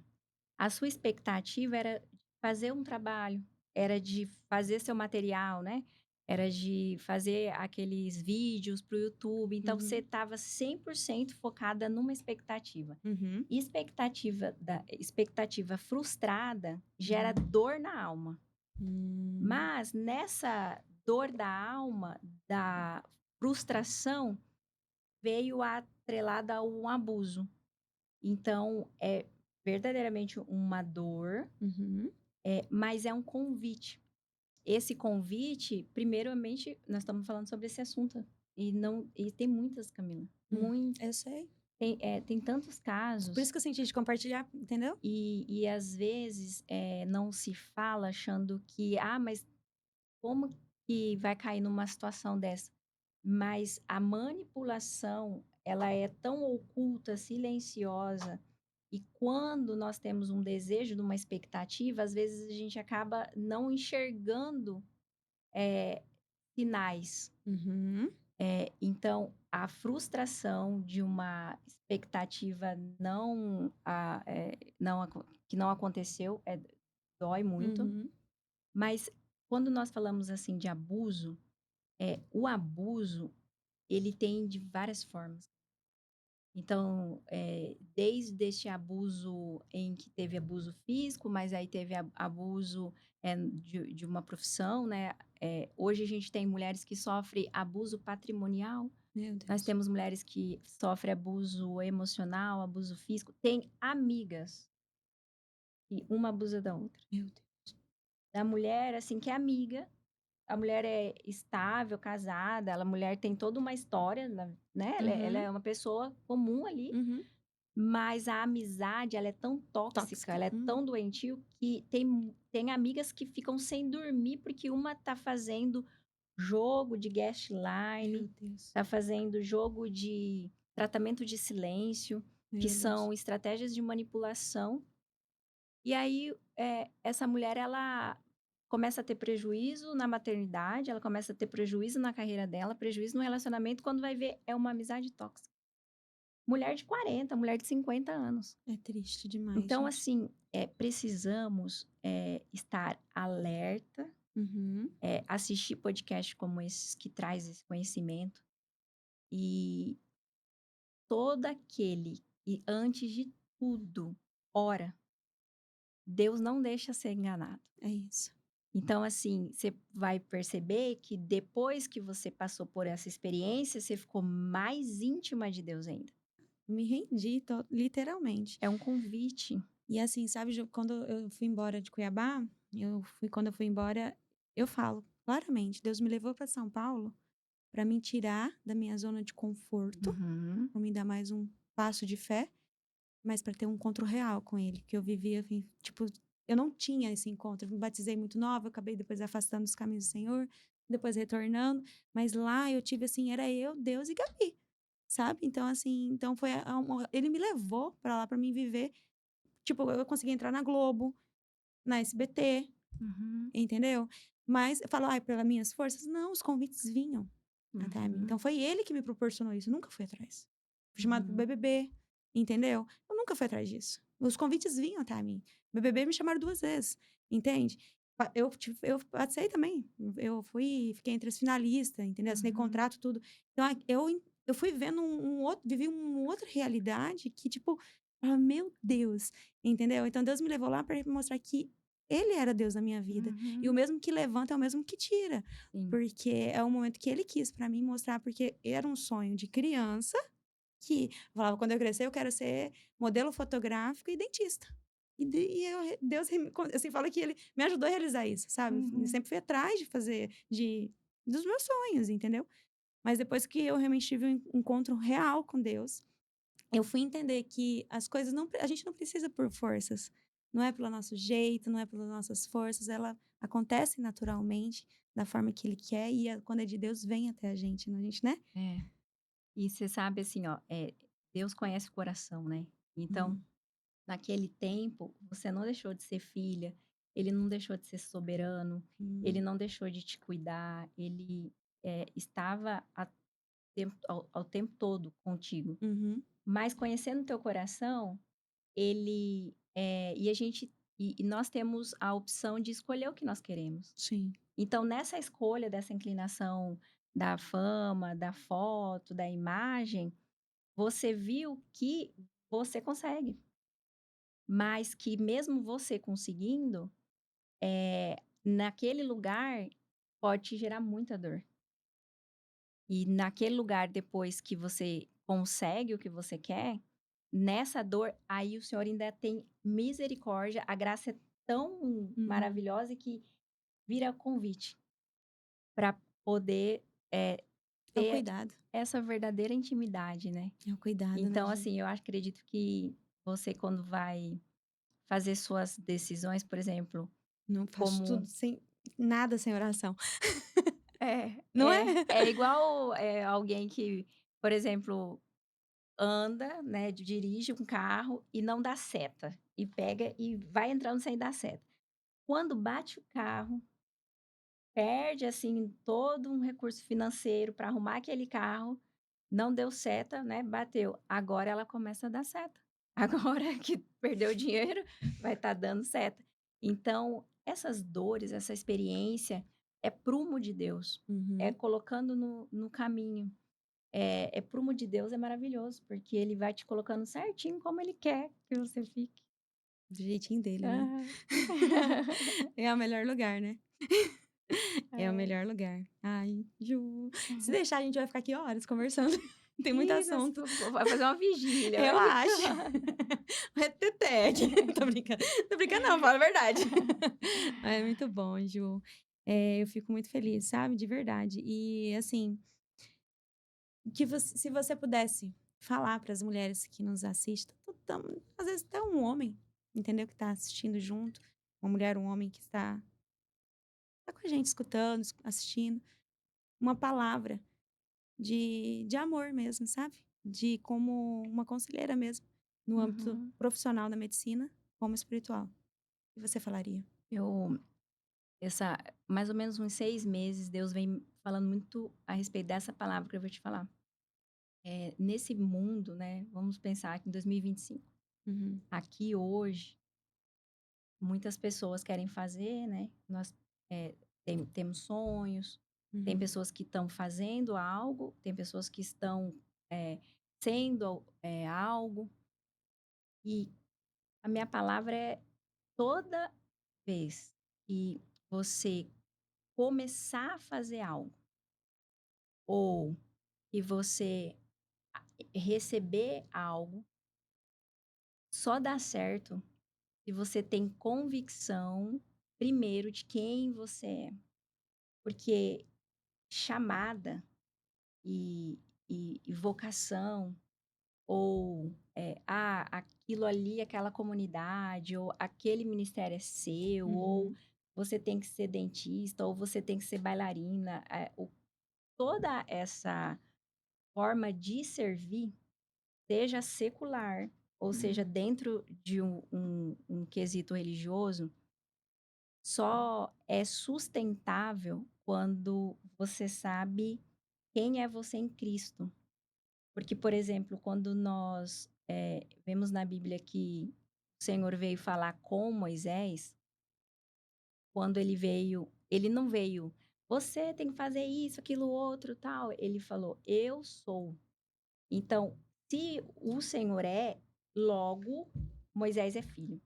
A sua expectativa era de fazer um trabalho, era de fazer seu material, né, era de fazer aqueles vídeos para o YouTube, então você Uhum, estava 100% focada numa expectativa. uhum, Expectativa frustrada gera uhum. dor na alma. Hum, Mas nessa dor da alma, da frustração, veio atrelada a um abuso. Então é verdadeiramente uma dor, uhum, mas é um convite. Esse convite, primeiramente, nós estamos falando sobre esse assunto e tem muitas, Camila, eu sei. tem tantos Por casos isso que eu senti de compartilhar, entendeu? e às vezes, não se fala achando que: "Ah, mas como que vai cair numa situação dessa?". Mas a manipulação, ela é tão oculta, silenciosa, e quando nós temos um desejo de uma expectativa, às vezes a gente acaba não enxergando, eh, sinais. Uhum, Então a frustração de uma expectativa que não aconteceu, dói muito, uhum, mas quando nós falamos, assim, de abuso, o abuso, ele tem de várias formas. Então, desde este abuso em que teve abuso físico, mas aí teve abuso, de uma profissão, né. Hoje a gente tem mulheres que sofrem abuso patrimonial. Meu Nós Deus. temos mulheres que sofrem abuso emocional, abuso físico. Tem amigas que uma abusa da outra. Meu Deus. Da mulher, assim, que é amiga, a mulher é estável, casada, a mulher tem toda uma história, né, ela é Uhum, uma pessoa comum ali, uhum. mas a amizade, ela é tão tóxica, Tóxica. ela é tão doentio que tem amigas que ficam sem dormir, porque uma tá fazendo jogo de Meu gaslighting, Deus. tá fazendo jogo de tratamento de silêncio, que Meu Deus. são estratégias de manipulação. E aí, essa mulher ela começa a ter prejuízo na maternidade, ela começa a ter prejuízo na carreira dela, prejuízo no relacionamento, quando vai ver é uma amizade tóxica. Mulher de 40, mulher de 50 anos. É triste demais, Então gente. assim, precisamos, estar alerta, Uhum. assistir podcasts como esses que traz esse conhecimento, e todo aquele que antes de tudo ora, Deus não deixa ser enganado. É isso. Então, assim, você vai perceber que depois que você passou por essa experiência, você ficou mais íntima de Deus ainda. Me rendi literalmente. É um convite. E assim, sabe, quando eu fui embora de Cuiabá, quando eu fui embora, eu falo claramente, Deus me levou para São Paulo para me tirar da minha zona de conforto, Uhum, para me dar mais um passo de fé, mas para ter um encontro real com ele, que eu vivia, tipo, eu não tinha esse encontro. Eu me batizei muito nova, eu acabei depois afastando dos caminhos do Senhor, depois retornando, mas lá eu tive assim, era eu, Deus e Gabi, sabe? Então assim, então foi ele me levou para lá para mim viver, tipo, eu consegui entrar na Globo, na SBT, uhum, entendeu? Mas eu falo: "Ai, pelas minhas forças", não, os convites vinham até mim. uhum, Então foi ele que me proporcionou isso, eu nunca fui atrás. Fui chamada para o uhum, BBB, entendeu? Eu nunca fui atrás disso. Os convites vinham até mim. BBB me chamaram 2 vezes, entende? Eu participei também. Eu fiquei entre as finalistas, entendeu? Assinei uhum, contrato, tudo. Então eu fui vendo vivi uma outra realidade que, tipo, falava: "Meu Deus", entendeu? Então Deus me levou lá para mostrar que ele era Deus na minha vida. E o uhum. mesmo que levanta é o mesmo que tira. Sim. Porque é o momento que ele quis pra mim mostrar, porque era um sonho de criança que eu falava: "Quando eu crescer, eu quero ser modelo fotográfico e dentista". Deus assim, fala que ele me ajudou a realizar isso, sabe. Eu Uhum, sempre fui atrás de fazer dos meus sonhos, entendeu. Mas depois que eu realmente tive um encontro real com Deus, eu fui entender que as coisas não a gente não precisa por forças, não é pelo nosso jeito, não é pelas nossas forças, ela acontece naturalmente, da forma que ele quer e quando é de Deus vem até a gente, não a gente, né? é. E você sabe, assim, ó, Deus conhece o coração, né. Então, Uhum, naquele tempo, você não deixou de ser filha, ele não deixou de ser soberano, ele hum, não deixou de te cuidar, ele, estava ao tempo todo contigo. uhum, Mas conhecendo o teu coração, ele, e a gente e nós temos a opção de escolher o que nós queremos. sim, Então nessa escolha dessa inclinação da fama, da foto, da imagem, você viu que você consegue, mas que mesmo você conseguindo, naquele lugar pode te gerar muita dor. E naquele lugar, depois que você consegue o que você quer, nessa dor, aí o Senhor ainda tem misericórdia, a graça é tão uhum. maravilhosa que vira convite para poder, eh, É o ter cuidado, essa verdadeira intimidade, né. é o cuidado, né, Então, gente? assim, eu acredito que você quando vai fazer suas decisões, por exemplo, Não faço tudo como sem nada sem oração, é, não é? é igual, alguém que, por exemplo, anda, né, dirige um carro e não dá seta, e pega e vai entrando sem dar seta. Quando bate o carro, perde, assim, todo um recurso financeiro para arrumar aquele carro, não deu seta, né, bateu. Agora ela começa a dar seta. Agora que perdeu o dinheiro, vai estar dando seta. Então, essas dores, essa experiência é prumo de Deus, é Uhum, colocando no caminho. Prumo de Deus é maravilhoso, porque ele vai te colocando certinho como ele quer que você fique. do jeitinho dele, né? Aham. É o melhor lugar, né? É o É. melhor lugar. Ai, Ju, se deixar a gente vai ficar aqui horas conversando, tem muito Ih, nós assunto. vai fazer uma vigília, Eu imagina. acho. Retetec. Tô brincando não, fala a verdade. É muito bom, Ju. Eu fico muito feliz, sabe, de verdade. E, assim, que você se você pudesse falar para as mulheres que nos assistem, às vezes até um homem, entendeu, que está assistindo junto, uma mulher, um homem que está com a gente escutando, assistindo, uma palavra de amor mesmo, sabe, de como uma conselheira mesmo, no âmbito Uhum. profissional da medicina, como espiritual. O que você falaria? Eu essa mais ou menos uns 6 meses, Deus vem falando muito a respeito dessa palavra que eu vou te falar. Nesse mundo, né, vamos pensar aqui em 2025. Uhum, Aqui hoje, muitas pessoas querem fazer, né, nós, temos sonhos, tem uhum, pessoas que estão fazendo algo, tem pessoas que estão, sendo, algo, e a minha palavra é: toda vez que você começar a fazer algo, ou que você receber algo, só dá certo se você tem convicção, primeiro, de quem você é. Porque chamada e vocação, ou, aquilo ali, aquela comunidade, ou aquele ministério é seu, ou uhum, você tem que ser dentista, ou você tem que ser bailarina, toda essa forma de servir, seja secular, ou seja uhum, dentro de um quesito religioso, só é sustentável quando você sabe quem é você em Cristo. Porque, por exemplo, quando nós, vemos na Bíblia que o Senhor veio falar com Moisés, quando ele não veio: "Você tem que fazer isso, aquilo, outro, tal", ele falou: "Eu sou". Então, se o Senhor é, logo Moisés é filho.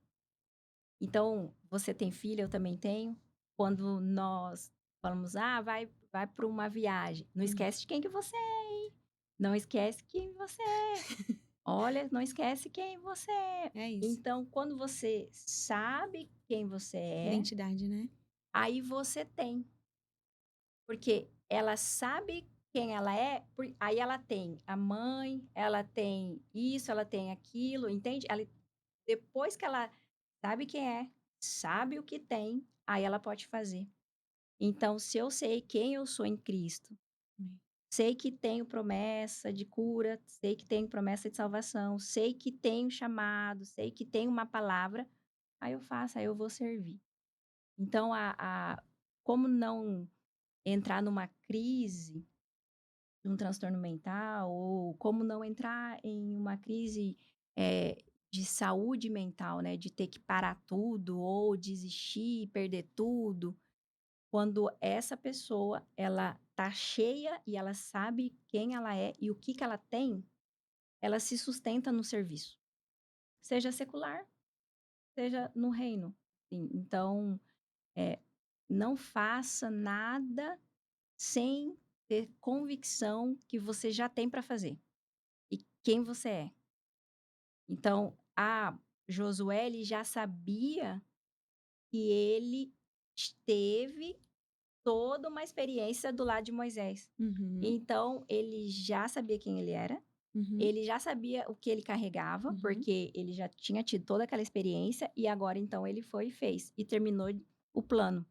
Então, você tem filho, eu também tenho. Quando nós falamos: "Ah, vai para uma viagem", não hum. esquece de quem que você é, hein. Não esquece quem você é. Olha, não esquece quem você é. É isso, Então, quando você sabe quem você é, identidade, né? aí você tem. Porque ela sabe quem ela é, aí ela tem a mãe, ela tem isso, ela tem aquilo, entende? Depois que ela sabe quem é, sabe o que tem, aí ela pode fazer. Então, se eu sei quem eu sou em Cristo, Amém. sei que tenho promessa de cura, sei que tenho promessa de salvação, sei que tenho chamado, sei que tenho uma palavra, aí eu faço, aí eu vou servir. Então, como não entrar numa crise, um transtorno mental, ou como não entrar em uma crise, de saúde mental, né, de ter que parar tudo, ou desistir, perder tudo. Quando essa pessoa, ela tá cheia e ela sabe quem ela é e o que que ela tem, ela se sustenta no serviço, seja secular, seja no reino. Então, eh, não faça nada sem ter convicção que você já tem para fazer e quem você é. Então, Josué, ele já sabia que ele teve toda uma experiência do lado de Moisés. Uhum, Então, ele já sabia quem ele era, uhum, ele já sabia o que ele carregava, uhum. porque ele já tinha tido toda aquela experiência, e agora então ele foi e fez, e terminou o plano,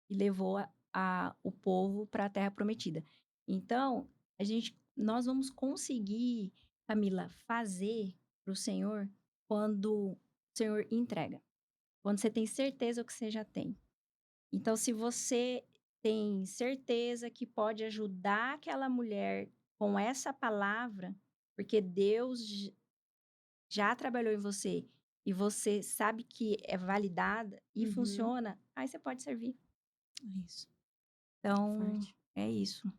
e levou o povo para a terra prometida. Então, nós vamos conseguir, Camila, fazer para o Senhor quando o Senhor entrega, quando você tem certeza o que você já tem. Então, se você tem certeza que pode ajudar aquela mulher com essa palavra, porque Deus já trabalhou em você e você sabe que é validada e Uhum. funciona, aí você pode servir. É isso, Então, forte. é isso.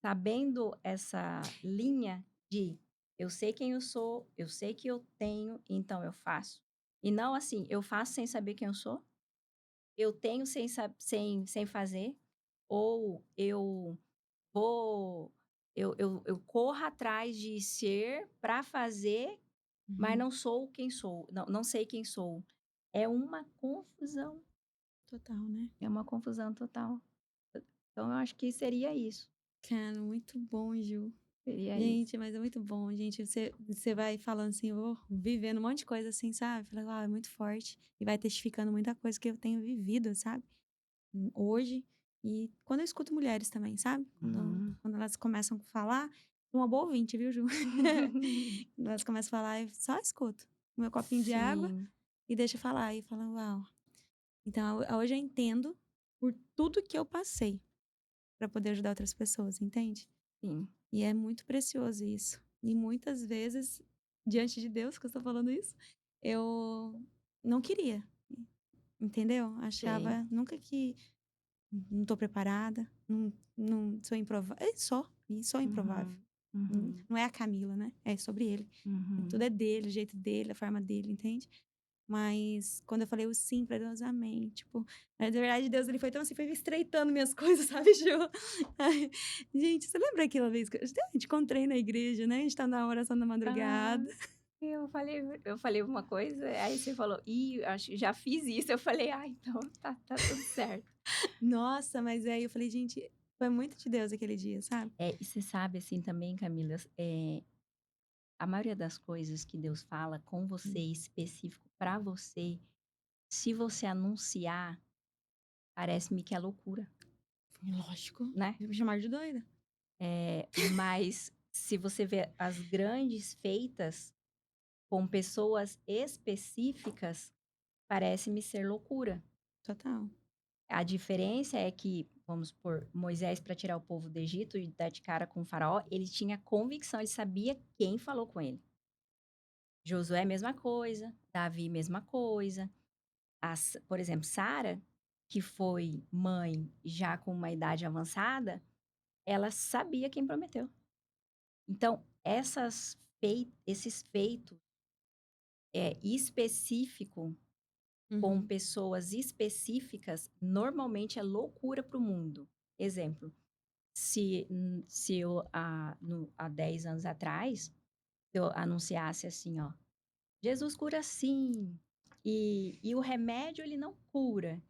Sabendo essa linha de eu sei quem eu sou, eu sei que eu tenho, então eu faço. E não assim, eu faço sem saber quem eu sou. eu tenho sem fazer, ou eu vou eu corro atrás de ser para fazer, mas Uhum. não sou quem sou, não sei quem sou. É uma confusão, Total, né. é uma confusão total. Então eu acho que seria isso, Cara, muito bom, Ju. seria isso. Gente, mas é muito bom, gente. Você vai falando assim, eu vou vivendo um monte de coisa assim, sabe. Falei: "Uau, é muito forte", e vai testificando muita coisa que eu tenho vivido, sabe, hoje. E quando eu escuto mulheres também, sabe, Uhum. quando elas começam a falar, uma boa ouvinte, viu, Ju. Quando elas começam a falar, eu só escuto o meu copinho de água Sim, e deixo falar, e falo: "Uau". Então, hoje eu entendo por tudo que eu passei para poder ajudar outras pessoas, entende? sim, E é muito precioso isso. E muitas vezes, diante de Deus que eu estou falando isso, eu não queria, entendeu? sei. Achava nunca que não estou preparada, não sou improvável. E sou improvável. Uhum, uhum, Não é a Camila, né? É sobre ele. Tudo uhum. é dele, o jeito dele, a forma dele, entende? Mas quando eu falei o sim pra Deus, amém. Tipo, na verdade, Deus ele foi tão assim, foi estreitando minhas coisas, sabe, Ju? Ai, gente, você lembra aquela vez que eu te encontrei na igreja, né? A gente tá na oração da Ah, madrugada. eu falei uma coisa, aí você falou: "Ih, acho que já fiz isso", eu falei: "Ah, então tá tudo certo". Nossa, mas aí eu falei, gente, foi muito de Deus aquele dia, sabe? E você sabe, assim, também, Camila, a maioria das coisas que Deus fala com você, Hum. específico pra você, se você anunciar, parece-me que é loucura, Lógico, né. ia me chamar de doida. Mas se você vê as grandes feitas com pessoas específicas, parece-me ser loucura. Total. A diferença é que, vamos supor, Moisés para tirar o povo do Egito e dar de cara com o faraó, ele tinha convicção, ele sabia quem falou com ele. Josué, mesma coisa, Davi, mesma coisa. Por exemplo, Sara, que foi mãe já com uma idade avançada, ela sabia quem prometeu. Então, esses feitos específico com Uhum. pessoas específicas, normalmente é loucura para o mundo. Exemplo, se eu há 10 anos atrás, eu anunciasse assim, ó: "Jesus cura sim, e o remédio ele não cura.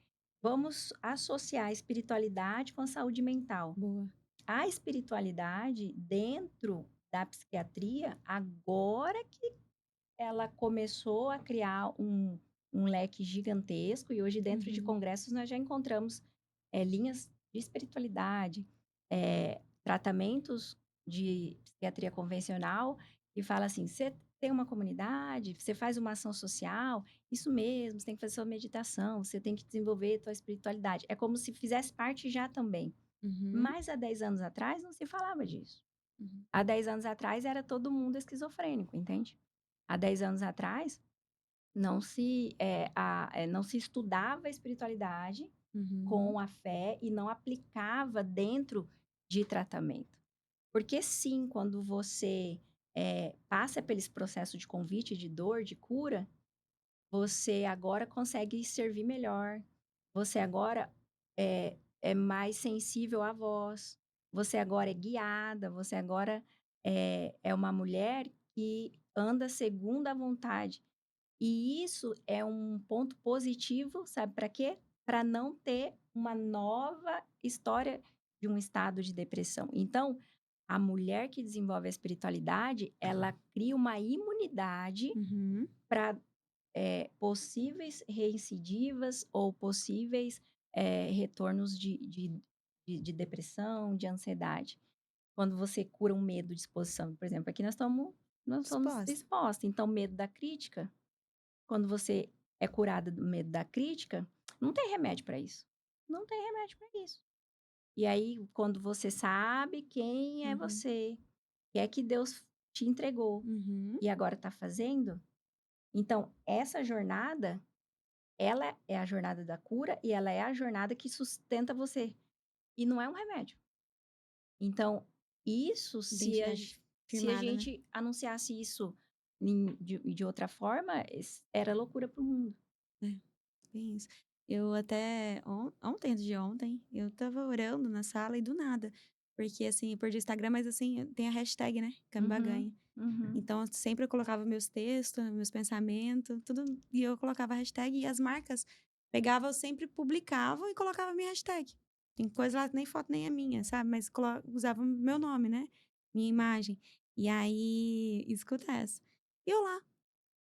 Vamos associar a espiritualidade com a saúde mental". Boa. A espiritualidade dentro da psiquiatria, agora que ela começou a criar um leque gigantesco e hoje dentro de Uhum. congressos nós já encontramos, linhas de espiritualidade, tratamentos de psiquiatria convencional e fala assim: "Você tem uma comunidade, você faz uma ação social, isso mesmo, você tem que fazer sua meditação, você tem que desenvolver tua espiritualidade". É como se fizesse parte já também. Uhum. Mas há 10 anos atrás não se falava disso. Uhum. Há 10 anos atrás era todo mundo esquizofrênico, entende? Há 10 anos atrás não se estudava a espiritualidade Uhum. com a fé e não aplicava dentro de tratamento. Porque sim, quando você, passa por esse processo de convite, de dor, de cura, você agora consegue servir melhor, você agora é mais sensível à voz, você agora é guiada, você agora é uma mulher que anda segundo a vontade. E isso é um ponto positivo, sabe para quê? Para não ter uma nova história de um estado de depressão. Então, a mulher que desenvolve a espiritualidade, ela cria uma imunidade Uhum. para possíveis reincidivas ou possíveis, retornos de depressão, de ansiedade. Quando você cura um medo de exposição, por exemplo, aqui nós somos Disposta. expostos, então medo da crítica, quando você é curada do medo da crítica, não tem remédio para isso. Não tem remédio para isso. E aí, quando você sabe quem é Uhum. você, o que é que Deus te entregou Uhum. e agora está fazendo, então essa jornada, ela é a jornada da cura e ela é a jornada que sustenta você. E não é um remédio. Então, isso, Identidade se a firmada, né. gente anunciasse isso de outra forma, era loucura para o mundo. É, bem isso. Eu até ontem, antes de ontem, eu estava orando na sala e do nada, porque, assim, eu perdi o Instagram, mas, assim, tem a hashtag, né, Camibá Uhum, Ganha. uhum, Então, sempre eu colocava meus textos, meus pensamentos, tudo e eu colocava a hashtag e as marcas pegavam, eu sempre publicavam e colocava a minha hashtag. Tem coisa lá, nem foto nem é minha, sabe, mas usava o meu nome, né, minha imagem. E aí, escuta essa, eu lá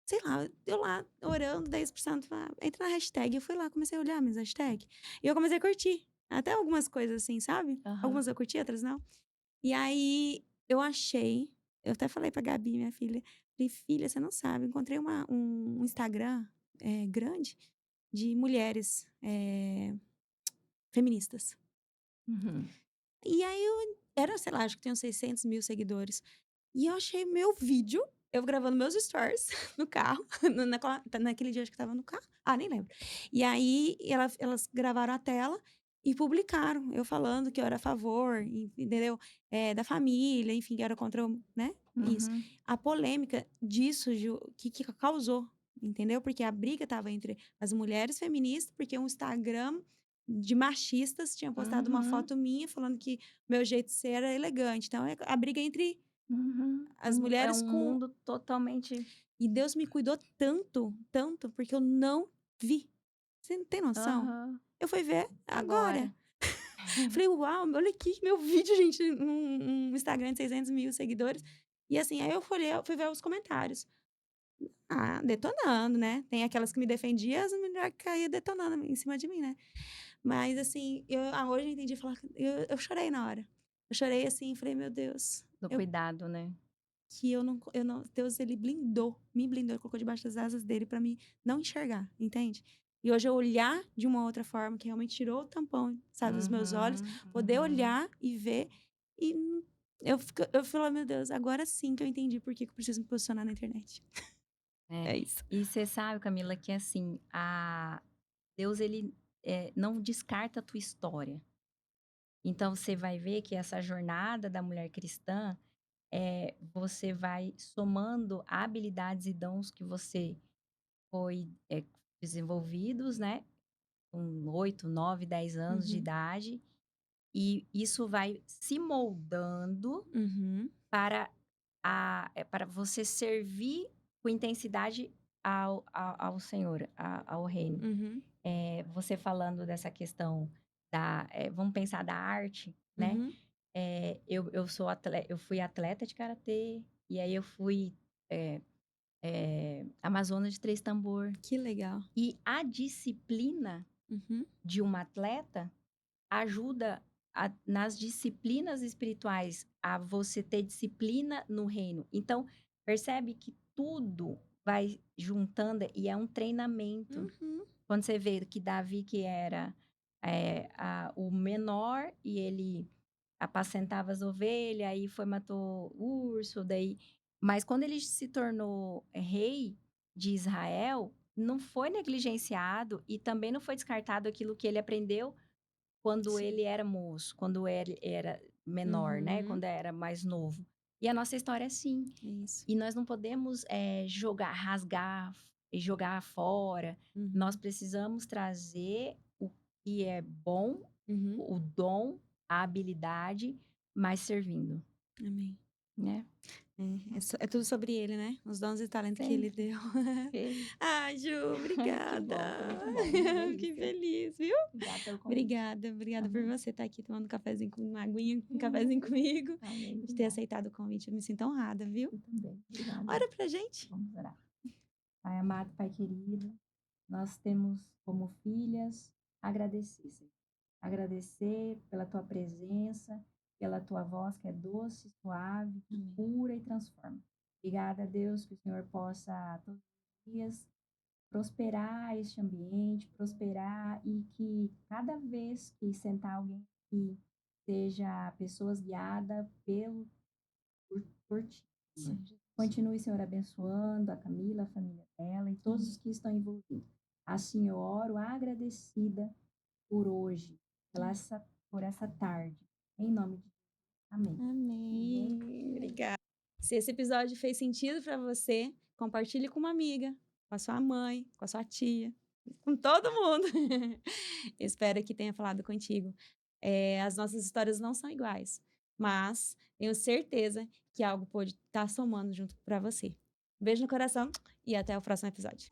sei lá, eu lá orando 10% entra na hashtag, eu fui lá, comecei a olhar minhas hashtag, e eu comecei a curtir, até algumas coisas assim, sabe. aham. Algumas eu curti, outras não. E aí eu até falei pra Gabi, minha filha, falei: "Filha, você não sabe, encontrei um Instagram, grande, de mulheres, feministas". Uhum, E aí era, sei lá, acho que tem uns 600.000 seguidores. E eu achei meu vídeo, eu gravando meus stories no carro, naquele dia acho que estava no carro, nem lembro. E aí elas gravaram a tela e publicaram, eu falando que eu era a favor, entendeu, da família, enfim, que era contra o né, isso. uhum, A polêmica disso que causou, entendeu, porque a briga estava entre as mulheres feministas, porque um Instagram de machistas tinha postado uma uhum, foto minha falando que meu jeito de ser era elegante, então é a briga entre uhum. as É mulheres um com mundo totalmente e Deus me cuidou tanto, tanto, porque eu não vi. Você não tem noção? aham. Eu fui ver agora. Agora. Falei: "Uau, olha aqui meu vídeo, gente, um Instagram de 600.000 seguidores". E assim, aí eu fui ver os comentários. Detonando, né. Tem aquelas que me defendia, as mulher caía detonando em cima de mim, né. Mas assim, hoje eu entendi falar eu chorei na hora. Eu chorei assim, falei: "Meu Deus, Do eu cuidado, né. que eu não Deus ele me blindou, ele colocou debaixo das asas dele pra mim não enxergar, entende. E hoje eu olhar de uma outra forma, que realmente tirou o tampão, sabe, dos meus olhos, Uhum, poder uhum. olhar e ver, e eu falo: "Meu Deus, agora sim que eu entendi por que que eu preciso me posicionar na internet". É. É isso. E você sabe, Camila, que assim, a Deus ele, não descarta a tua história. Então você vai ver que essa jornada da mulher cristã, você vai somando habilidades e dons que você foi, desenvolvidos, né, com 8, 9, 10 anos de Uhum, idade, e isso vai se moldando uhum, para para você servir com intensidade ao Senhor, ao reino. uhum, Você falando dessa questão vamos pensar da arte, né, uhum. eu fui atleta de karatê, e aí eu fui, amazona de 3 tambor. Que legal. E a disciplina Uhum, de uma atleta ajuda nas disciplinas espirituais, a você ter disciplina no reino. Então, percebe que tudo vai juntando e é um treinamento. uhum. Quando você vê que Davi, que era o menor, e ele apacentava as ovelhas, aí foi matou o urso, daí. Mas quando ele se tornou rei de Israel, não foi negligenciado e também não foi descartado aquilo que ele aprendeu quando Sim. ele era moço, quando ele era menor, né, Uhum. quando era mais novo. E a nossa história é assim. É isso. E nós não podemos, rasgar e jogar fora. Nós Uhum, precisamos trazer o que é bom, uhum. o dom, a habilidade, mas servindo, Amém. né. É tudo sobre ele, né, os dons e talento que ele Sempre. deu. Ei, Ju, que obrigada. bom, foi muito bom, uma Que delícia. feliz, viu. Obrigada pelo convite. Obrigada, obrigada por Amém. você estar aqui tomando um cafezinho com uma aguinha, um cafezinho comigo, Amém, de ter obrigada. aceitado o convite, eu me sinto honrada, viu. Eu também. Obrigada. Ora pra gente. Vamos orar. Pai amado, Pai querido, nós temos como filhas agradecer, Senhor. Agradecer pela tua presença, pela tua voz que é doce, suave, que Amém. cura e transforma. Obrigada, Deus, que o Senhor possa todos os dias prosperar este ambiente, prosperar, e que cada vez que sentar alguém aqui, seja pessoas guiadas por ti, Senhor. Sim, Jesus. Continue, Senhor, abençoando a Camila, a família dela e todos os Amém. que estão envolvidos. Assim eu oro agradecida por hoje, por essa tarde. Em nome de Jesus. Amém. Amém. Amém. Obrigada. Se esse episódio fez sentido pra você, compartilhe com uma amiga, com a sua mãe, com a sua tia. com todo mundo. Espero que tenha falado contigo. As nossas histórias não são iguais, mas tenho certeza que algo pode estar somando junto para você. Beijo no coração e até o próximo episódio.